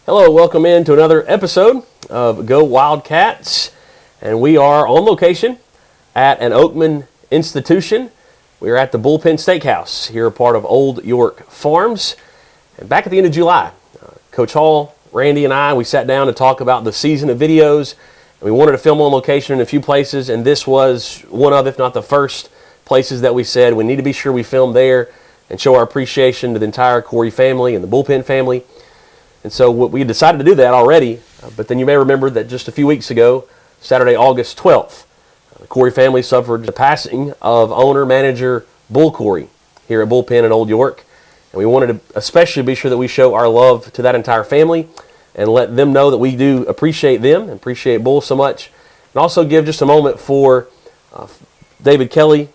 Hello, welcome into another episode of Go Wildcats, and we are on location at an Oakman institution. We are at the Bullpen Steakhouse here, a part of Old York Farms. And back at the end of July, Coach Hall, Randy, and we sat down to talk about the season of videos. And we wanted to film on location in a few places, and this was one of, if not the first, places that we said we need to be sure we film there and show our appreciation to the entire Corey family and the Bullpen family. And so we decided to do that already, but then you may remember that just a few weeks ago, Saturday, August 12th, the Corey family suffered the passing of owner-manager Bull Corey here at Bullpen in Old York. And we wanted to especially be sure that we show our love to that entire family and let them know that we do appreciate them and appreciate Bull so much. And also give just a moment for David Kelly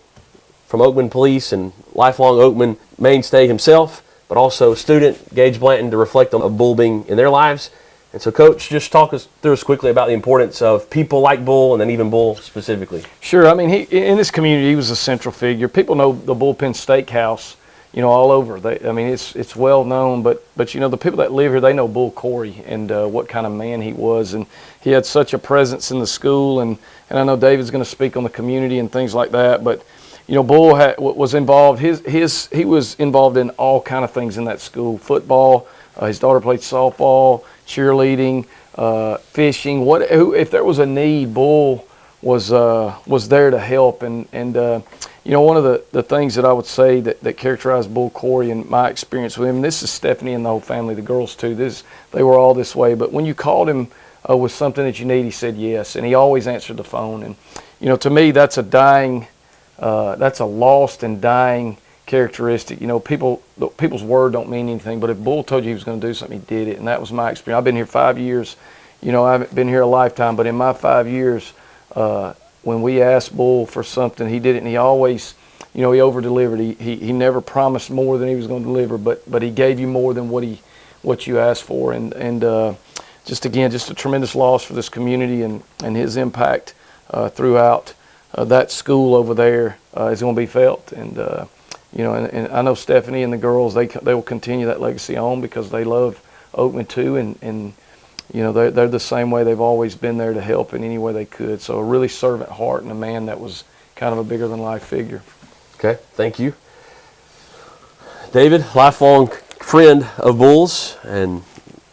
from Oakman Police and lifelong Oakman mainstay himself, but also student Gage Blanton, to reflect on Bull being in their lives. And so, Coach, just talk us through us quickly about the importance of people like Bull and then even Bull specifically. Sure. I mean, in this community, he was a central figure. People know the Bullpen Steakhouse, all over. It's well known, but the people that live here, they know Bull Corey and what kind of man he was. And he had such a presence in the school, and I know David's going to speak on the community and things like that, but Bull was involved. He was involved in all kind of things in that school. Football. His daughter played softball, cheerleading, fishing. If there was a need, Bull was there to help. And one of the things that I would say that characterized Bull Corey and my experience with him. This is Stephanie and the whole family, the girls too. They were all this way. But when you called him with something that you need, he said yes, and he always answered the phone. And to me, that's that's a lost and dying characteristic. People's word don't mean anything, but if Bull told you he was going to do something, he did it, and that was my experience. I've been here 5 years. I haven't been here a lifetime, but in my 5 years, when we asked Bull for something, he did it, and he always, he over-delivered. He never promised more than he was going to deliver, but he gave you more than what you asked for, and just a tremendous loss for this community, and his impact throughout that school over there is going to be felt, and I know Stephanie and the girls, they will continue that legacy on because they love Oakman too, and they're the same way. They've always been there to help in any way they could. So a really servant heart and a man that was kind of a bigger than life figure. Okay, thank you, David. Lifelong friend of Bull's, and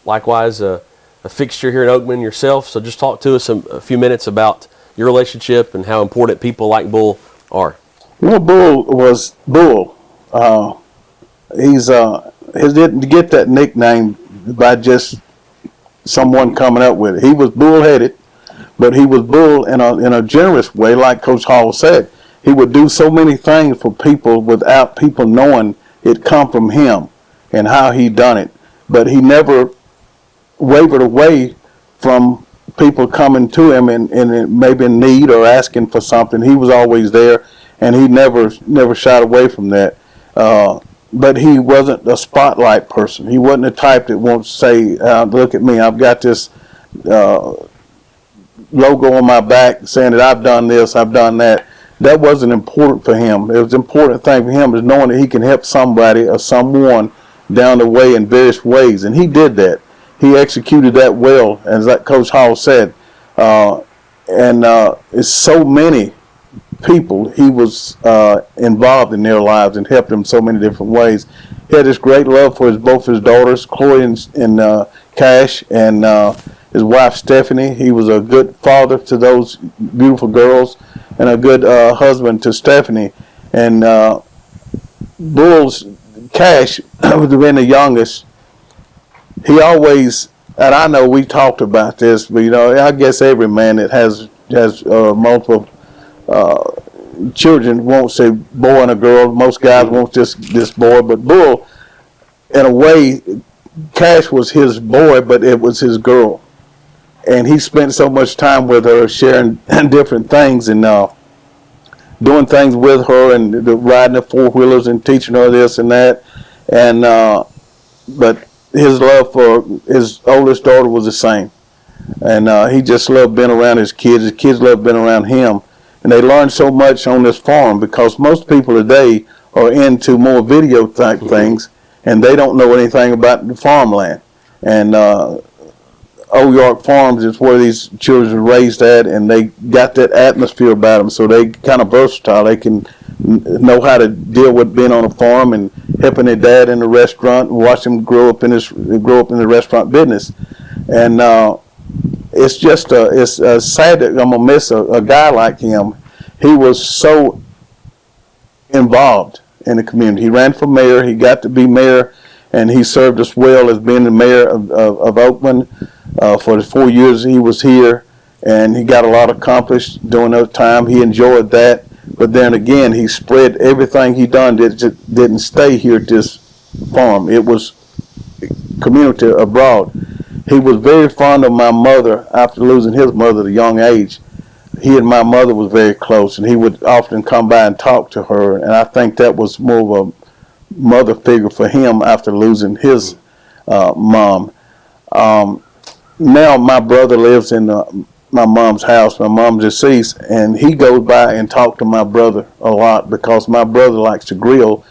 likewise a fixture here at Oakman yourself. So just talk to us a few minutes about your relationship and how important people like Bull are. Bull was Bull. He didn't get that nickname by just someone coming up with it. He was bull-headed, but he was Bull in a generous way, like Coach Hall said. He would do so many things for people without people knowing it come from him and how he done it. But he never wavered away from people coming to him and maybe in need or asking for something. He was always there, and he never shied away from that. But he wasn't a spotlight person. He wasn't the type that won't say, look at me, I've got this logo on my back saying that I've done this, I've done that. That wasn't important for him. It was an important thing for him is knowing that he can help somebody or someone down the way in various ways, and he did that. He executed that well, as like Coach Hall said, and it's so many people he was involved in their lives and helped them so many different ways. He had this great love for both his daughters, Chloe and Cash, and his wife Stephanie. He was a good father to those beautiful girls and a good husband to Stephanie. And Bull's Cash, being the youngest, he always, and I know we talked about this, but I guess every man that has multiple children won't say boy and a girl. Most guys won't just this boy, but Bull, in a way, Cash was his boy, but it was his girl, and he spent so much time with her, sharing different things and doing things with her, and riding the four-wheelers and teaching her this and that, and but his love for his oldest daughter was the same. And he just loved being around his kids. His kids loved being around him. And they learned so much on this farm because most people today are into more video type things, and they don't know anything about the farmland. And Old York Farms is where these children are raised at, and they got that atmosphere about them, so they kind of versatile. They can know how to deal with being on a farm and helping their dad in the restaurant and watch them grow up in the restaurant business. And it's just it's sad that I'm gonna miss a guy like him. He was so involved in the community. He ran for mayor. He got to be mayor, and he served us well as being the mayor of Oakman for the 4 years he was here, and he got a lot accomplished during that time. He enjoyed that, but then again, he spread everything he done didn't stay here at this farm. It was community abroad. He was very fond of my mother after losing his mother at a young age. He and my mother was very close, and he would often come by and talk to her, and I think that was more of a mother figure for him after losing his mom. Now my brother lives in my mom's house. My mom's deceased, and he goes by and talks to my brother a lot because my brother likes to grill,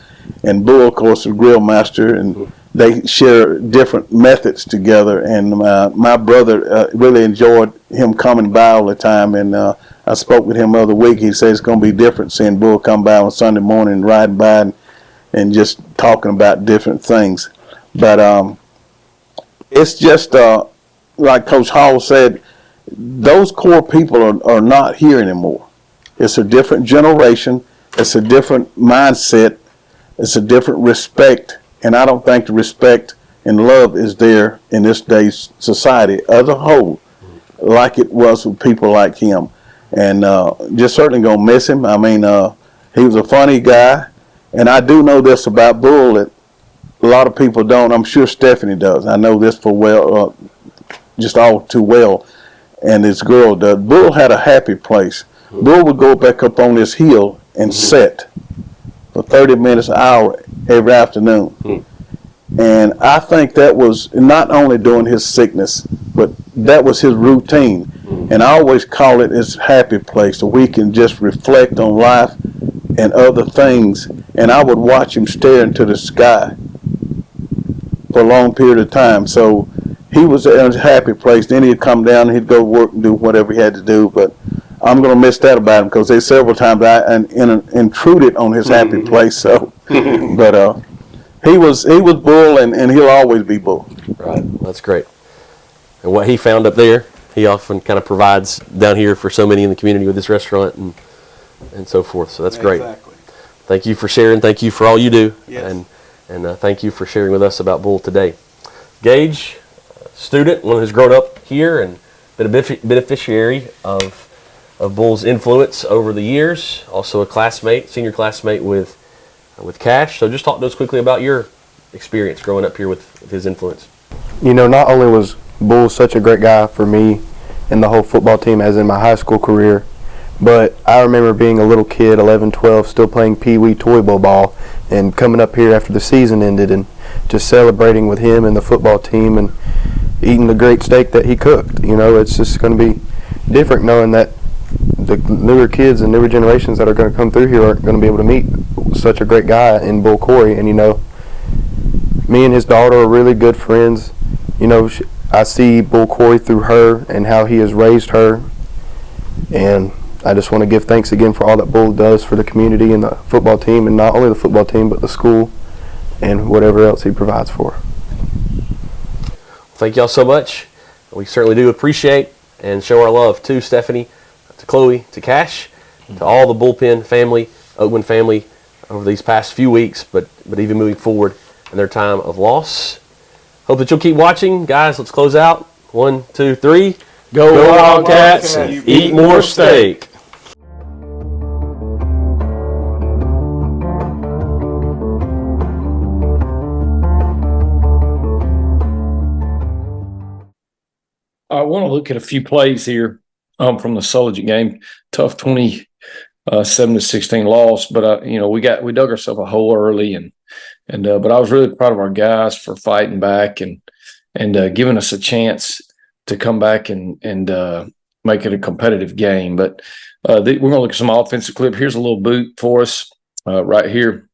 and Bull, of course, is a grill master, and they share different methods together. And my brother really enjoyed him coming by all the time. And I spoke with him the other week. He said it's going to be different seeing Bull come by on Sunday morning and riding by and just talking about different things. But it's just like Coach Hall said, those core people are not here anymore. It's a different generation. It's a different mindset. It's a different respect. And I don't think the respect and love is there in this day's society as a whole, like it was with people like him. And just certainly going to miss him. I mean, he was a funny guy. And I do know this about Bull that a lot of people don't. I'm sure Stephanie does. I know this just all too well. And this girl does. Bull had a happy place. Bull would go back up on this hill and sit for 30 minutes, an hour every afternoon. And I think that was not only during his sickness, but that was his routine. And I always call it his happy place, so we can just reflect on life and other things. And I would watch him stare into the sky for a long period of time. So he was in his happy place. Then he'd come down and he'd go to work and do whatever he had to do. But I'm going to miss that about him because there's several times I intruded on his happy place. So, but he was Bull, and he'll always be Bull. Right, that's great. And what he found up there, he often kind of provides down here for so many in the community with this restaurant and so forth. So that's great. Exactly. Thank you for sharing. Thank you for all you do. Yes. And thank you for sharing with us about Bull today. Gage, student, one who's grown up here and been a beneficiary of Bull's influence over the years. Also a classmate, senior classmate with Cash. So just talk to us quickly about your experience growing up here with his influence. You know, not only was Bull such a great guy for me and the whole football team as in my high school career, but I remember being a little kid, 11, 12, still playing Pee Wee Toy Bowl ball and coming up here after the season ended and just celebrating with him and the football team and eating the great steak that he cooked. You know, it's just going to be different knowing that the newer kids and newer generations that are going to come through here aren't going to be able to meet such a great guy in Bull Corey. And, you know, me and his daughter are really good friends. You know, I see Bull Corey through her and how he has raised her. And I just want to give thanks again for all that Bull does for the community and the football team, and not only the football team, but the school and whatever else he provides for. Thank y'all so much. We certainly do appreciate and show our love to Stephanie, to Chloe, to Cash, to all the Bullpen family, Oakman family over these past few weeks, but even moving forward in their time of loss. Hope that you'll keep watching. Guys, let's close out. 1, 2, 3. Go Wildcats and eat more steak. I want to look at a few plays here from the Sulligent game. Tough 27-16 loss, but we dug ourselves a hole early, but I was really proud of our guys for fighting back and giving us a chance to come back and make it a competitive game. But we're going to look at some offensive clip. Here's a little boot for us right here.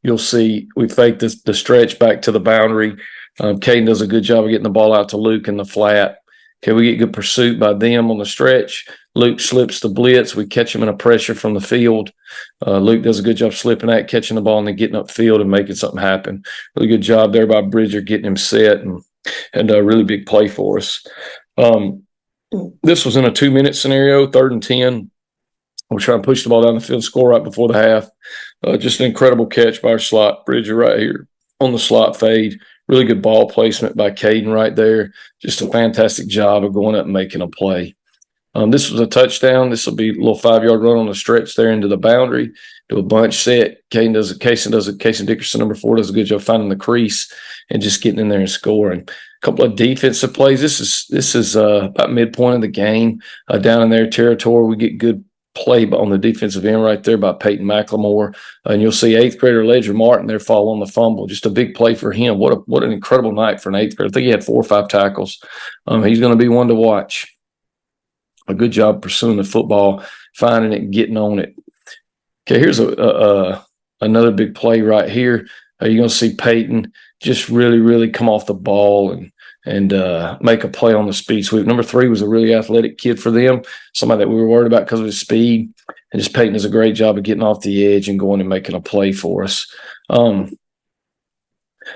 You'll see we faked the stretch back to the boundary. Caden does a good job of getting the ball out to Luke in the flat. Okay, we get good pursuit by them on the stretch. Luke slips the blitz. We catch him in a pressure from the field. Luke does a good job slipping that, catching the ball, and then getting upfield and making something happen. Really good job there by Bridger getting him set and a really big play for us. This was in a 2-minute scenario, 3rd and 10. We're trying to push the ball down the field, score right before the half. Just an incredible catch by our slot Bridger right here on the slot fade. Really good ball placement by Caden right there. Just a fantastic job of going up and making a play. This was a touchdown. This will be a little 5-yard run on the stretch there into the boundary. Do a bunch set. Casey Dickerson, number 4, does a good job finding the crease and just getting in there and scoring. A couple of defensive plays. This is about midpoint of the game. Down in their territory, we get good play on the defensive end right there by Peyton McLemore. And you'll see 8th grader Ledger Martin there fall on the fumble. Just a big play for him. What an incredible night for an 8th grader. I think he had 4 or 5 tackles. He's going to be one to watch. A good job pursuing the football, finding it, and getting on it. Okay, here's another big play right here. You're going to see Peyton just really, really come off the ball and make a play on the speed sweep. Number 3 was a really athletic kid for them, somebody that we were worried about because of his speed. And just Peyton does a great job of getting off the edge and going and making a play for us.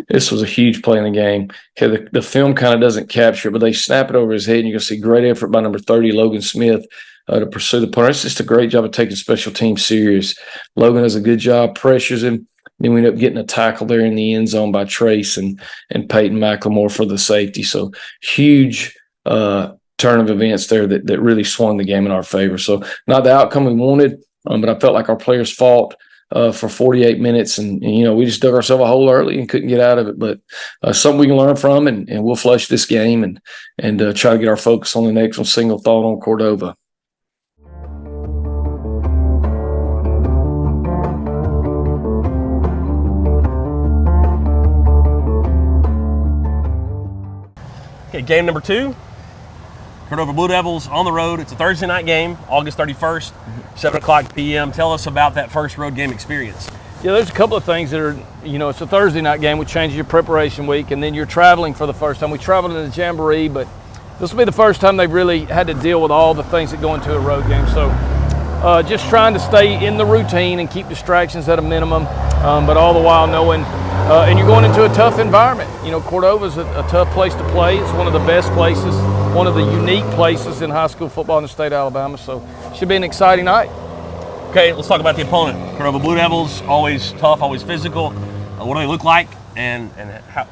This was a huge play in the game. Okay, the film kind of doesn't capture it, but they snap it over his head, and you're going to see great effort by number 30, Logan Smith, to pursue the punter. It's just a great job of taking special teams serious. Logan does a good job, pressures him. Then we end up getting a tackle there in the end zone by Trace and Peyton McLemore for the safety. So huge turn of events there that really swung the game in our favor. So not the outcome we wanted, but I felt like our players fought for 48 minutes, and we just dug ourselves a hole early and couldn't get out of it. But something we can learn from, and we'll flush this game and try to get our focus on the next one. Single thought on Cordova. Okay, game number 2. Cordova Blue Devils on the road. It's a Thursday night game, August 31st, 7 o'clock p.m. Tell us about that first road game experience. Yeah, there's a couple of things that are, it's a Thursday night game, which changes your preparation week, and then you're traveling for the first time. We traveled in the Jamboree, but this will be the first time they've really had to deal with all the things that go into a road game. So just trying to stay in the routine and keep distractions at a minimum, but all the while knowing, and you're going into a tough environment. Cordova's a tough place to play. It's one of the best places, one of the unique places in high school football in the state of Alabama. So it should be an exciting night. Okay, let's talk about the opponent. Cordova Blue Devils, always tough, always physical. What do they look like, and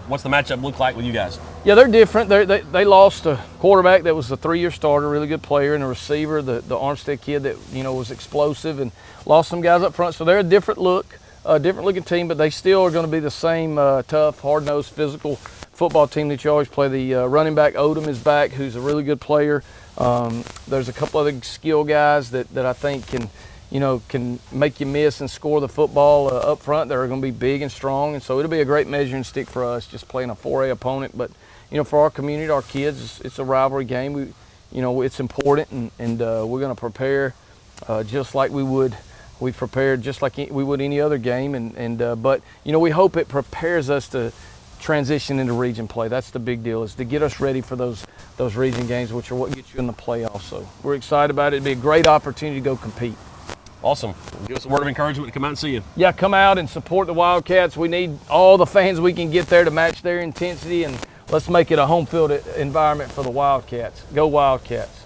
what's the matchup look like with you guys? Yeah, they're different. They lost a quarterback that was a 3-year starter, really good player, and a receiver, the Armstead kid that was explosive, and lost some guys up front. So they're a different looking team, but they still are going to be the same tough, hard-nosed, physical football team that you always play. The running back Odom is back, who's a really good player. There's a couple other skill guys that I think can make you miss and score the football up front. They're going to be big and strong, and so it'll be a great measuring stick for us, just playing a 4A opponent. But for our community, our kids, it's a rivalry game. It's important, and we're going to prepare just like we would. We prepared just like we would any other game, but we hope it prepares us to transition into region play. That's the big deal, is to get us ready for those region games, which are what gets you in the playoffs. So we're excited about it. It'd be a great opportunity to go compete. Awesome. Give us a word of encouragement to come out and see you. Yeah, come out and support the Wildcats. We need all the fans we can get there to match their intensity, and let's make it a home field environment for the Wildcats. Go Wildcats.